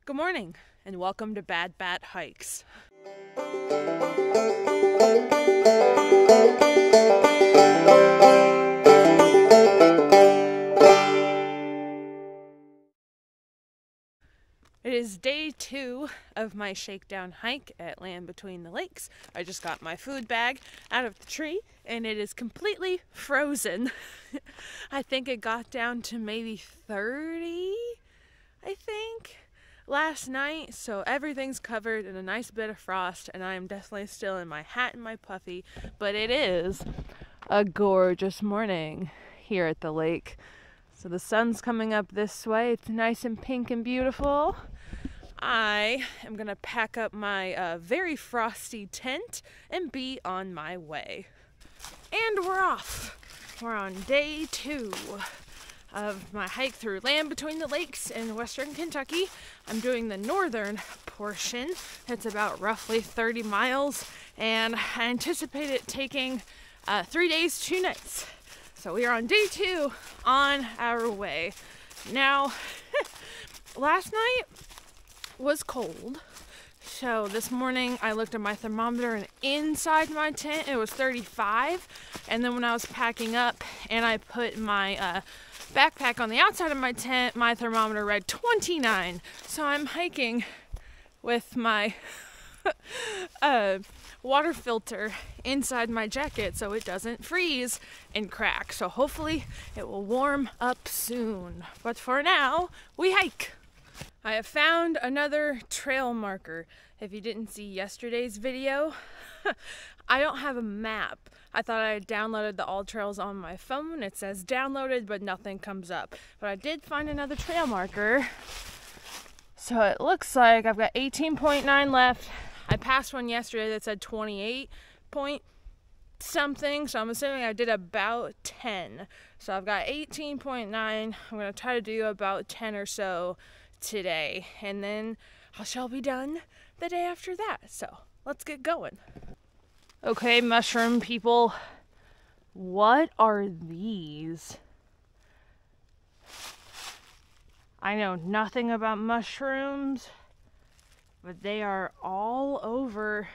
Good morning, and welcome to Bad Bat Hikes. It is day 2 of my Shakedown hike at Land Between the Lakes. I just got my food bag out of the tree and it is completely frozen. I think it got down to maybe 30, last night. So everything's covered in a nice bit of frost and I am definitely still in my hat and my puffy. But it is a gorgeous morning here at the lake. So the sun's coming up this way. It's nice and pink and beautiful. I am going to pack up my very frosty tent and be on my way. And we're off. We're on day 2 of my hike through Land Between the Lakes in western Kentucky. I'm doing the northern portion. It's about roughly 30 miles, and I anticipate it taking 3 days, 2 nights. So we are on day 2 on our way. Now, last night was cold. So this morning I looked at my thermometer and inside my tent it was 35. And then when I was packing up and I put my backpack on the outside of my tent, my thermometer read 29. So I'm hiking with my water filter inside my jacket so it doesn't freeze and crack. So hopefully it will warm up soon. But for now, we hike. I have found another trail marker. If you didn't see yesterday's video, I don't have a map. I thought I had downloaded the All Trails on my phone. It says downloaded, but nothing comes up. But I did find another trail marker. So it looks like I've got 18.9 left. I passed one yesterday that said 28 point something, so I'm assuming I did about 10. So I've got 18.9. I'm going to try to do about 10 or so today, and then I shall be done the day after that. So let's get going. Okay, mushroom people, what are these? I know nothing about mushrooms, but they are all over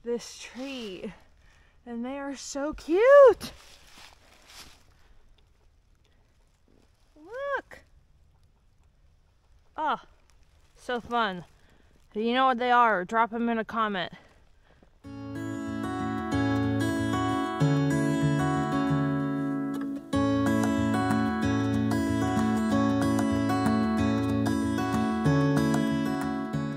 this tree, and they are so cute. Look. Oh, so fun. If you know what they are, drop them in a comment.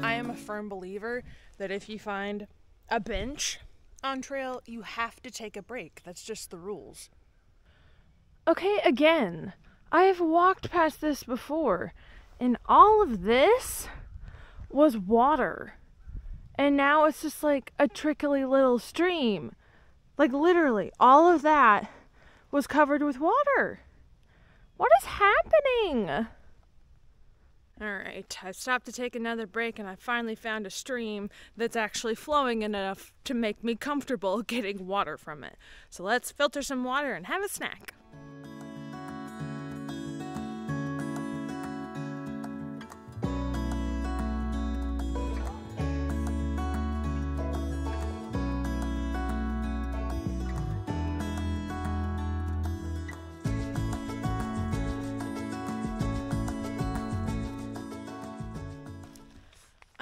I am a firm believer that if you find a bench on trail, you have to take a break. That's just the rules. Okay, again, I have walked past this before. And all of this was water. And now it's just like a trickly little stream. Like literally, all of that was covered with water. What is happening? Alright, I stopped to take another break and I finally found a stream that's actually flowing enough to make me comfortable getting water from it. So let's filter some water and have a snack.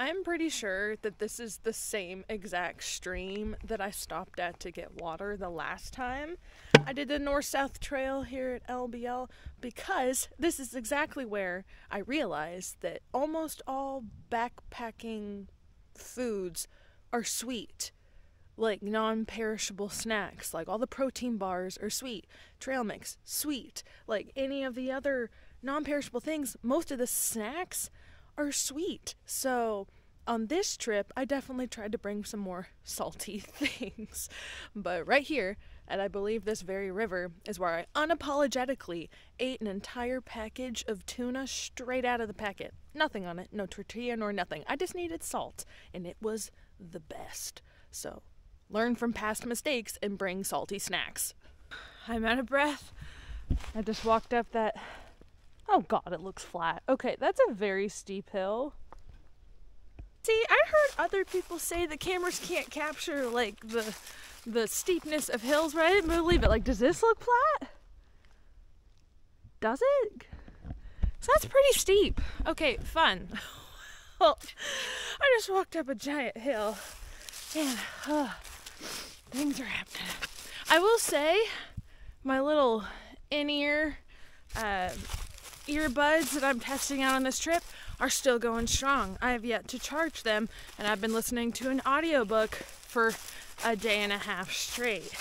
I'm pretty sure that this is the same exact stream that I stopped at to get water the last time I did the north-south trail here at LBL, because this is exactly where I realized that almost all backpacking foods are sweet. Like non-perishable snacks, like all the protein bars are sweet, trail mix, sweet, like any of the other non-perishable things, most of the snacks are sweet. So on this trip, I definitely tried to bring some more salty things. But right here, and I believe this very river, is where I unapologetically ate an entire package of tuna straight out of the packet. Nothing on it, no tortilla nor nothing. I just needed salt, and it was the best. So learn from past mistakes and bring salty snacks. I'm out of breath. I just walked up that Oh God, it looks flat. Okay, that's a very steep hill. See, I heard other people say the cameras can't capture like the steepness of hills, but I didn't believe it. Like, does this look flat? Does it? So that's pretty steep. Okay, fun. Well, I just walked up a giant hill and things are happening. I will say my little in-ear earbuds that I'm testing out on this trip are still going strong. I have yet to charge them, and I've been listening to an audiobook for a day and a half straight.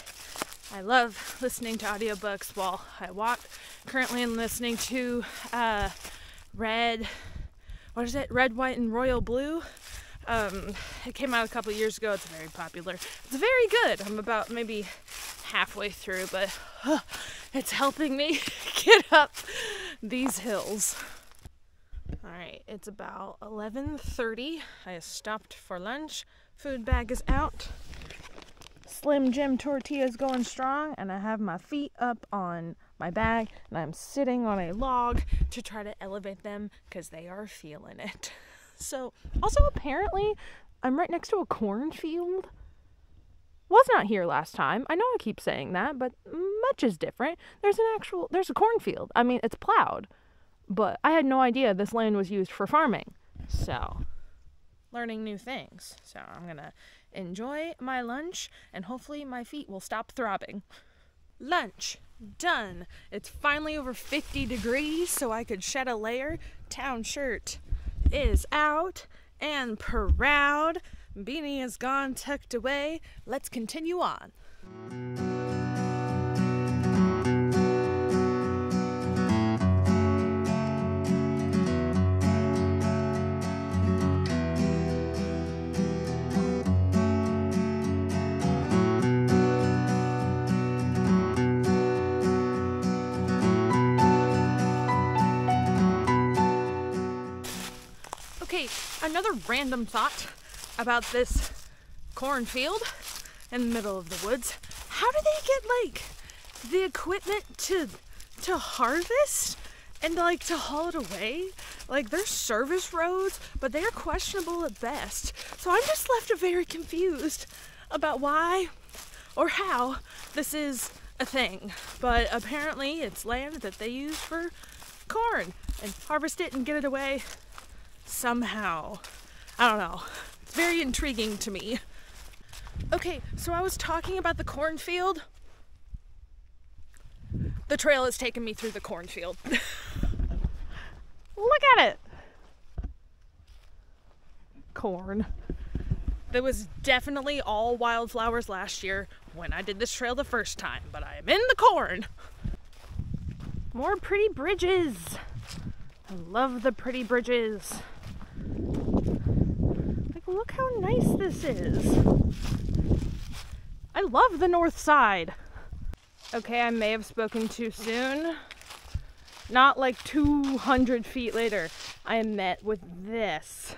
I love listening to audiobooks while I walk. Currently I'm listening to Red, White, and Royal Blue. It came out a couple years ago. It's very popular. It's very good. I'm about maybe halfway through, but it's helping me get up these hills. Alright, it's about 11:30. I stopped for lunch. Food bag is out. Slim Jim tortillas going strong, and I have my feet up on my bag, and I'm sitting on a log to try to elevate them because they are feeling it. So, also apparently, I'm right next to a cornfield. Was not here last time. I know I keep saying that, but much is different. There's a cornfield. I mean, it's plowed, but I had no idea this land was used for farming. So, learning new things. So, I'm gonna enjoy my lunch, and hopefully my feet will stop throbbing. Lunch done. It's finally over 50 degrees, so I could shed a layer. Town shirt is out and proud. Beanie is gone, tucked away. Let's continue on. Okay, another random thought about this cornfield in the middle of the woods. How do they get like the equipment to harvest and like to haul it away? Like, there's service roads, but they're questionable at best. So I'm just left very confused about why or how this is a thing. But apparently it's land that they use for corn and harvest it and get it away somehow. I don't know. It's very intriguing to me. Okay, so I was talking about the cornfield. The trail has taken me through the cornfield. Look at it! Corn. There was definitely all wildflowers last year when I did this trail the first time, but I am in the corn. More pretty bridges. I love the pretty bridges. Look how nice this is. I love the north side. Okay, I may have spoken too soon. Not like 200 feet later, I am met with this.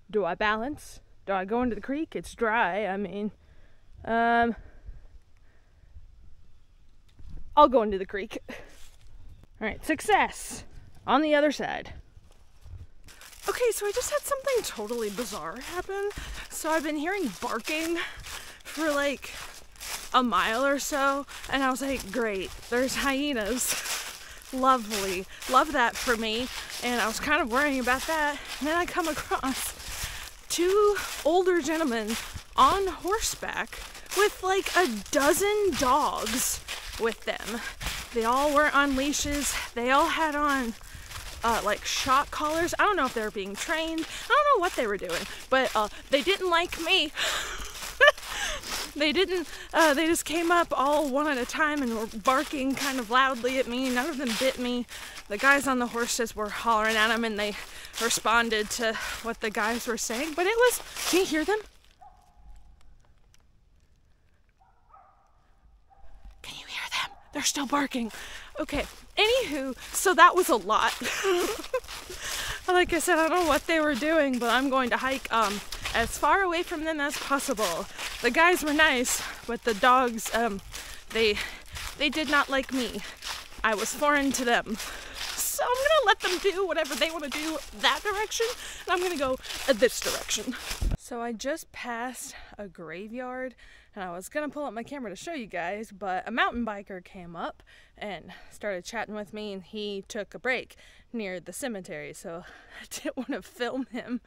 Do I balance? Do I go into the creek? It's dry. I mean, I'll go into the creek. All right, success on the other side. Okay, so I just had something totally bizarre happen. So I've been hearing barking for like a mile or so, and I was like, great, there's hyenas. Lovely. Love that for me. And I was kind of worrying about that. And then I come across two older gentlemen on horseback with like a dozen dogs with them. They all were on leashes. They all had on like shock collars. I don't know if they were being trained. I don't know what they were doing, but they didn't like me. They didn't, they just came up all one at a time and were barking kind of loudly at me. None of them bit me. The guys on the horses were hollering at them, and they responded to what the guys were saying, but it was, can you hear them? Can you hear them? They're still barking. Okay, anywho, so that was a lot. Like I said, I don't know what they were doing, but I'm going to hike as far away from them as possible. The guys were nice, but the dogs, they did not like me. I was foreign to them. So I'm gonna let them do whatever they want to do that direction, and I'm gonna go this direction. So I just passed a graveyard, and I was gonna pull up my camera to show you guys, but a mountain biker came up and started chatting with me, and he took a break near the cemetery, so I didn't want to film him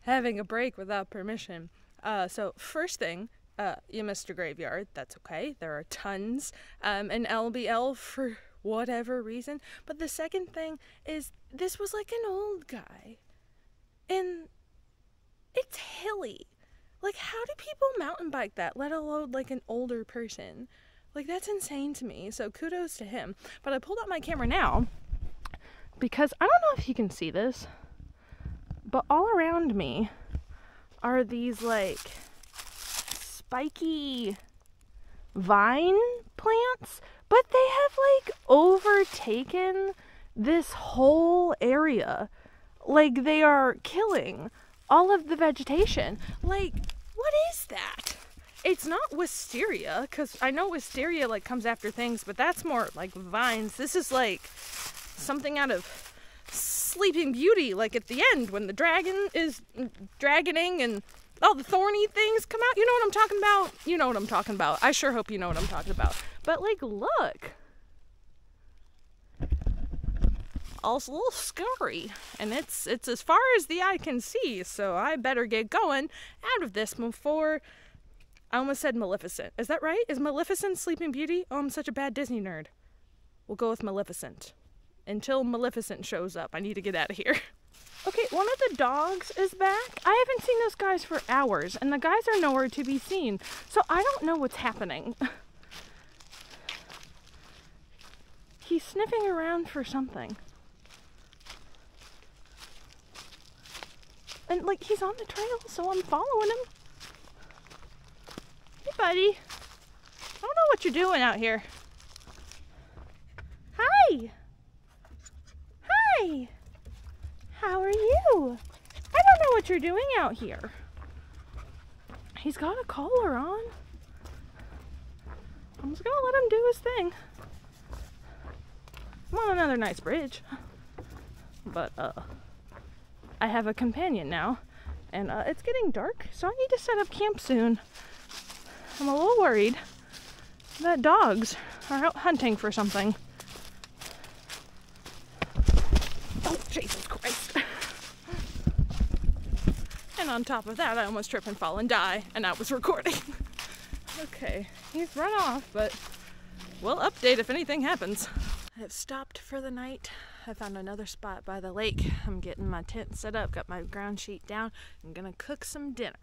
having a break without permission. So first thing, you missed a graveyard. That's okay. There are tons in LBL for whatever reason. But the second thing is, this was like an old guy, and it's hilly. Like, how do people mountain bike that, let alone like an older person? Like, that's insane to me. So kudos to him. But I pulled out my camera now because I don't know if you can see this, but all around me are these like spiky vine plants, but they have like overtaken this whole area. Like, they are killing all of the vegetation. Like, what is that? It's not wisteria, because I know wisteria like comes after things, but that's more like vines. This is like something out of Sleeping Beauty, like at the end when the dragon is dragoning and all the thorny things come out. You know what I'm talking about? You know what I'm talking about. I sure hope you know what I'm talking about. But like, look. Also a little scary, and it's as far as the eye can see, so I better get going out of this before... I almost said Maleficent. Is that right? Is Maleficent Sleeping Beauty? Oh, I'm such a bad Disney nerd. We'll go with Maleficent. Until Maleficent shows up, I need to get out of here. Okay, one of the dogs is back. I haven't seen those guys for hours, and the guys are nowhere to be seen, so I don't know what's happening. He's sniffing around for something. And, like, he's on the trail, so I'm following him. Hey, buddy. I don't know what you're doing out here. Hi! Hi! How are you? I don't know what you're doing out here. He's got a collar on. I'm just gonna let him do his thing. I'm on another nice bridge. But, I have a companion now, and it's getting dark, so I need to set up camp soon. I'm a little worried that dogs are out hunting for something. Oh, Jesus Christ. And on top of that, I almost trip and fall and die, and I was recording. Okay, he's run off, but we'll update if anything happens. I've stopped for the night. I found another spot by the lake. I'm getting my tent set up, got my ground sheet down. I'm gonna cook some dinner.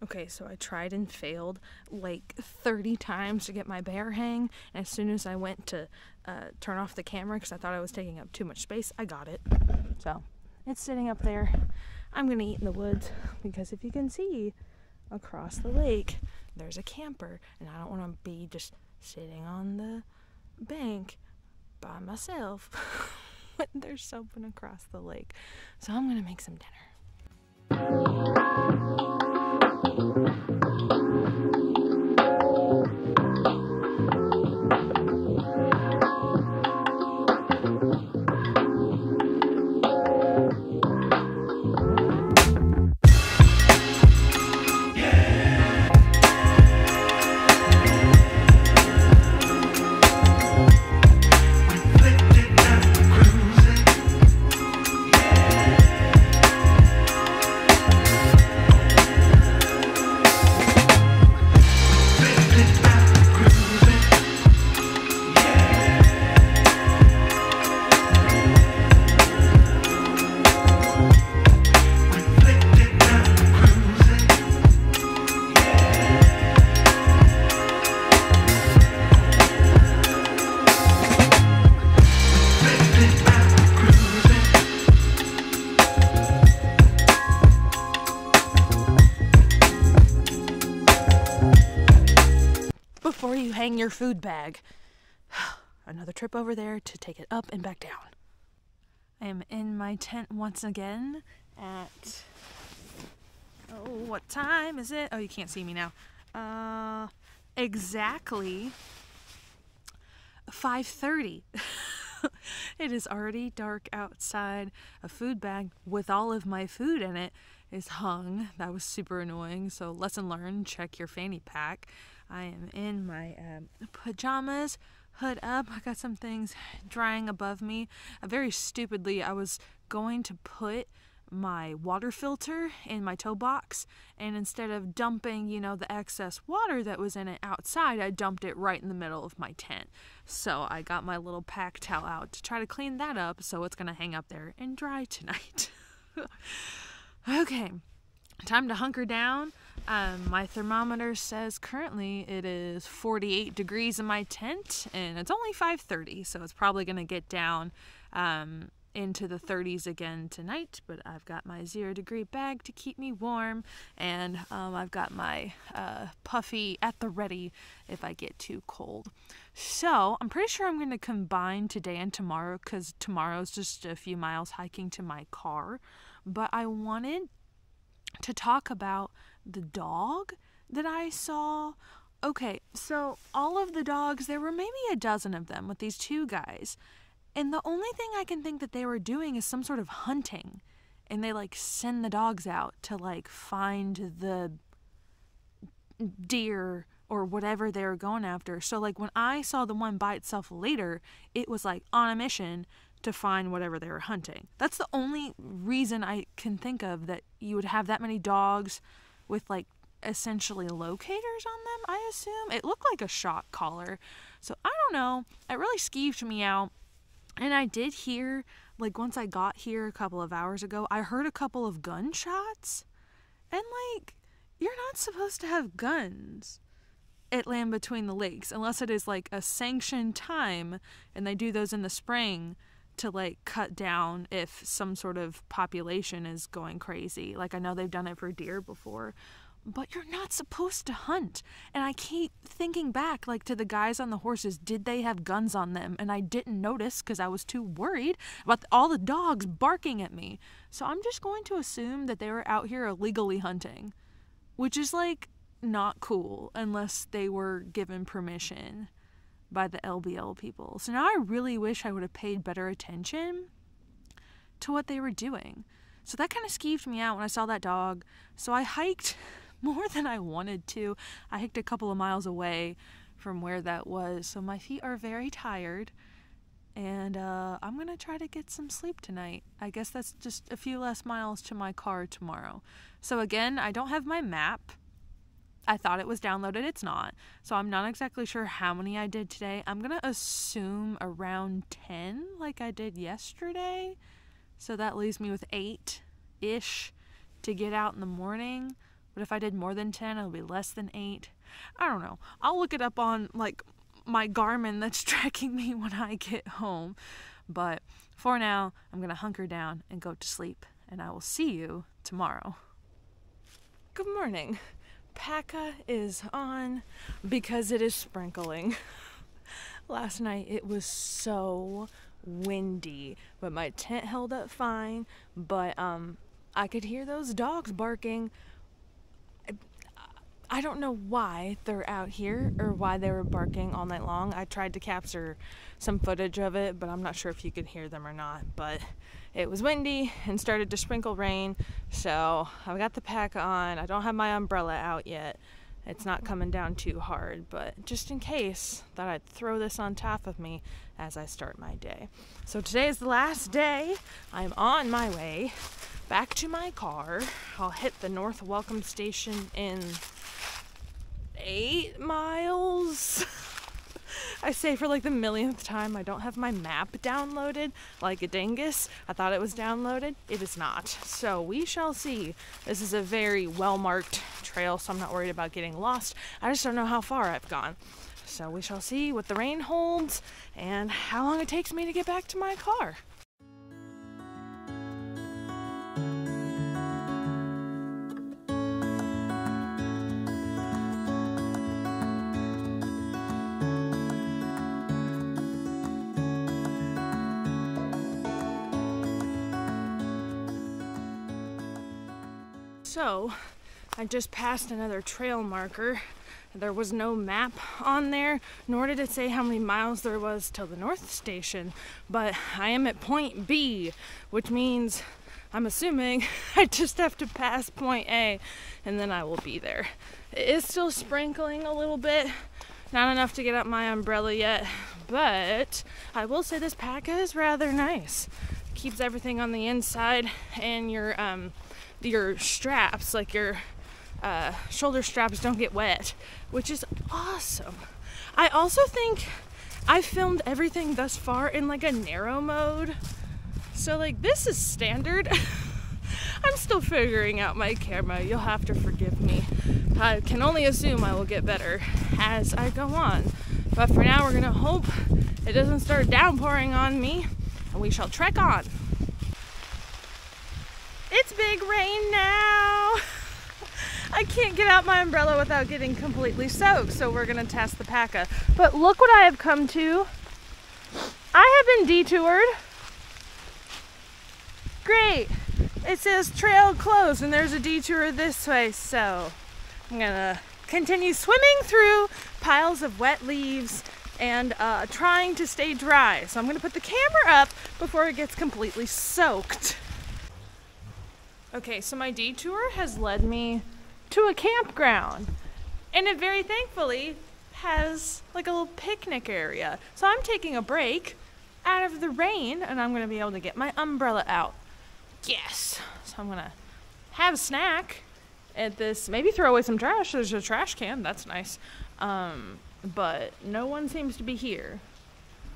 Okay, so I tried and failed like 30 times to get my bear hang, and as soon as I went to turn off the camera because I thought I was taking up too much space, I got it. So it's sitting up there. I'm gonna eat in the woods because if you can see across the lake, there's a camper, and I don't want to be just sitting on the bank by myself when there's something across the lake. So I'm gonna make some dinner. hang your food bag. Another trip over there to take it up and back down. I am in my tent once again at, what time is it? Oh, you can't see me now. Exactly 5:30. It is already dark outside. A food bag with all of my food in it is hung. That was super annoying. So lesson learned, check your fanny pack. I am in my pajamas, hood up. I got some things drying above me. Very stupidly, I was going to put my water filter in my toe box, and instead of dumping, the excess water that was in it outside, I dumped it right in the middle of my tent. So I got my little pack towel out to try to clean that up, so it's gonna hang up there and dry tonight. Okay, time to hunker down. My thermometer says currently it is 48 degrees in my tent, and it's only 5:30, so it's probably gonna get down into the 30s again tonight, but I've got my 0-degree bag to keep me warm, and I've got my puffy at the ready if I get too cold. So I'm pretty sure I'm going to combine today and tomorrow, because tomorrow's just a few miles hiking to my car, but I wanted to talk about the dog that I saw. Okay, so all of the dogs, there were maybe a dozen of them with these two guys. And the only thing I can think that they were doing is some sort of hunting. And they send the dogs out to find the deer or whatever they were going after. So when I saw the one by itself later, it was on a mission to find whatever they were hunting. That's the only reason I can think of that you would have that many dogs with essentially locators on them, I assume. It looked like a shock collar. So I don't know. It really skeeved me out. And I did hear, once I got here a couple of hours ago, I heard a couple of gunshots. And, you're not supposed to have guns at Land Between the Lakes, unless it is, a sanctioned time, and they do those in the spring to, cut down if some sort of population is going crazy. I know they've done it for deer before. But you're not supposed to hunt. And I keep thinking back, to the guys on the horses, did they have guns on them? And I didn't notice because I was too worried about all the dogs barking at me. So I'm just going to assume that they were out here illegally hunting, which is, not cool unless they were given permission by the LBL people. So now I really wish I would have paid better attention to what they were doing. So that kind of skeeved me out when I saw that dog. So I hiked more than I wanted to. I hiked a couple of miles away from where that was, so my feet are very tired, and I'm gonna try to get some sleep tonight. I guess that's just a few less miles to my car tomorrow. So again, I don't have my map. I thought it was downloaded, it's not. So I'm not exactly sure how many I did today. I'm gonna assume around 10 like I did yesterday. So that leaves me with 8-ish to get out in the morning. But if I did more than 10, it'll be less than 8. I don't know. I'll look it up on, my Garmin that's tracking me when I get home. But for now, I'm going to hunker down and go to sleep. And I will see you tomorrow. Good morning. Paca is on because it is sprinkling. Last night, it was so windy. But my tent held up fine. But I could hear those dogs barking. I don't know why they're out here or why they were barking all night long. I tried to capture some footage of it, but I'm not sure if you could hear them or not. But it was windy and started to sprinkle rain, so I've got the pack on. I don't have my umbrella out yet. It's not coming down too hard, but just in case, thought I'd throw this on top of me as I start my day. So today is the last day. I'm on my way back to my car. I'll hit the North Welcome Station in 8 miles. I say for the millionth time, I don't have my map downloaded like a dingus. I thought it was downloaded. It is not. So we shall see. This is a very well-marked trail, so I'm not worried about getting lost. I just don't know how far I've gone. So we shall see what the rain holds and how long it takes me to get back to my car. So, I just passed another trail marker. There was no map on there, nor did it say how many miles there was till the North Station. But I am at point B, which means I'm assuming I just have to pass point A, and then I will be there. It is still sprinkling a little bit, not enough to get up my umbrella yet, but I will say this pack is rather nice. Keeps everything on the inside, and your straps, like your shoulder straps, don't get wet, which is awesome. I also think I filmed everything thus far in like a narrow mode, so like this is standard. I'm still figuring out my camera, you'll have to forgive me. I can only assume I will get better as I go on, but for now we're gonna hope it doesn't start downpouring on me, and we shall trek on. It's big rain now. I can't get out my umbrella without getting completely soaked, so we're gonna test the Paca. But look what I have come to. I have been detoured. Great. It says trail closed, and there's a detour this way, so I'm gonna continue swimming through piles of wet leaves and trying to stay dry. So I'm gonna put the camera up before it gets completely soaked. Okay, so my detour has led me to a campground, and it very thankfully has like a little picnic area. So I'm taking a break out of the rain, and I'm gonna be able to get my umbrella out. Yes! So I'm gonna have a snack at this, maybe throw away some trash. There's a trash can, that's nice. But no one seems to be here,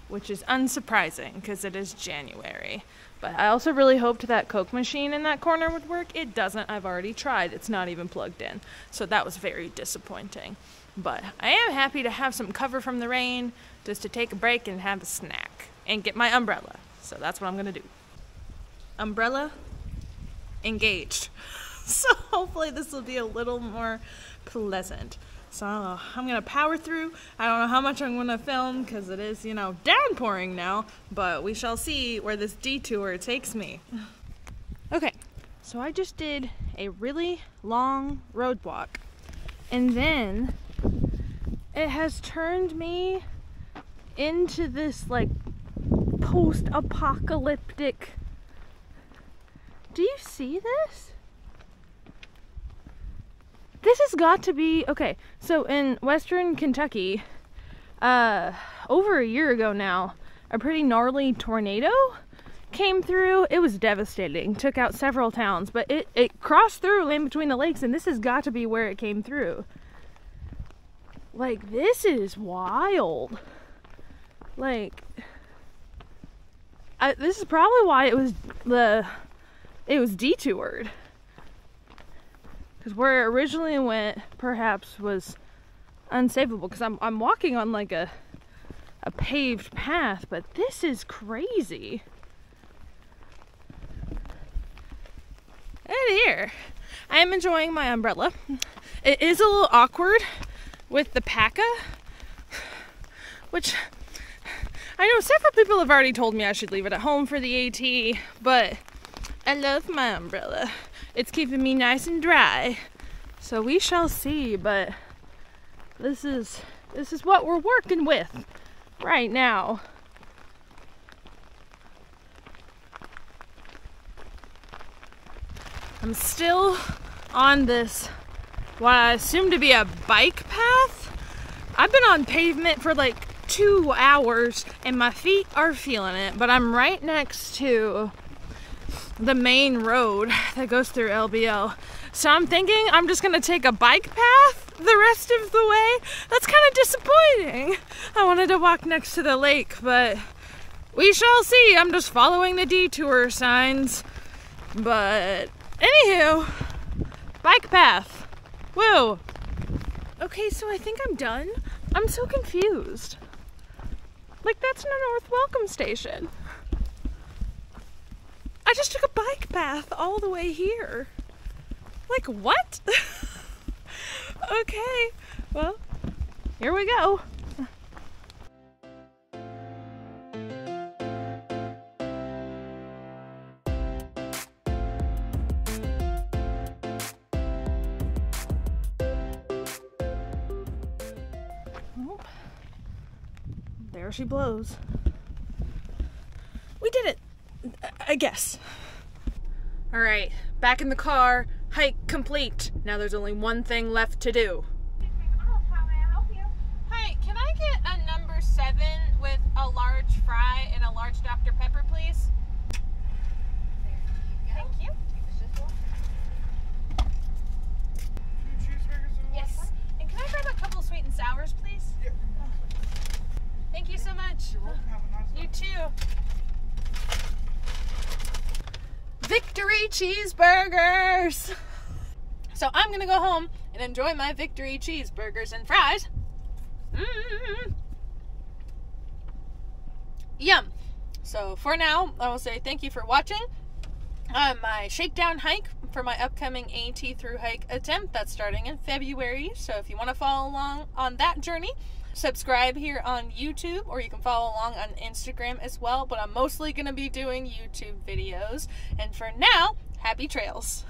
which is unsurprising because it is January. But I also really hoped that Coke machine in that corner would work. It doesn't. I've already tried. It's not even plugged in. So that was very disappointing. But I am happy to have some cover from the rain, just to take a break and have a snack and get my umbrella. So that's what I'm gonna do. Umbrella engaged. So hopefully this will be a little more pleasant. So I'm gonna power through. I don't know how much I'm gonna film because it is, you know, downpouring now, but we shall see where this detour takes me. Okay, so I just did a really long road walk, and then it has turned me into this like post-apocalyptic. Do you see this? This has got to be, okay, so in western Kentucky, over a year ago now, a pretty gnarly tornado came through. It was devastating, took out several towns, but it crossed through in between the lakes, and this has got to be where it came through. Like, this is wild. Like, this is probably why it was detoured. Because where it originally went, perhaps, was unsavable. Because I'm walking on like a paved path, but this is crazy. And here, I am enjoying my umbrella. It is a little awkward with the Paca, which I know several people have already told me I should leave it at home for the AT, but I love my umbrella. It's keeping me nice and dry. So we shall see, but this is what we're working with right now. I'm still on this, what I assume to be a bike path. I've been on pavement for like 2 hours and my feet are feeling it, but I'm right next to the main road that goes through LBL. So I'm thinking I'm just gonna take a bike path the rest of the way. That's kind of disappointing. I wanted to walk next to the lake, but we shall see. I'm just following the detour signs. But anywho, bike path. Woo. Okay, so I think I'm done. I'm so confused. Like, that's not a North Welcome Station. I just took a bike path all the way here. Like, what? Okay, well, here we go. There she blows. We did it, I guess. All right, back in the car, hike complete. Now there's only one thing left to do. Hi, can I get a number 7 with a large fry and a large Dr. Pepper, please? Thank you. Yes. And can I grab a couple sweet and sours, please? Yeah. Thank you so much. You're welcome. Have a nice day. You too. Victory cheeseburgers! So I'm gonna go home and enjoy my Victory cheeseburgers and fries. Yum. So for now, I will say thank you for watching my Shakedown hike for my upcoming AT through hike attempt. That's starting in February. So if you want to follow along on that journey, subscribe here on YouTube, or you can follow along on Instagram as well. But I'm mostly going to be doing YouTube videos. And for now, happy trails.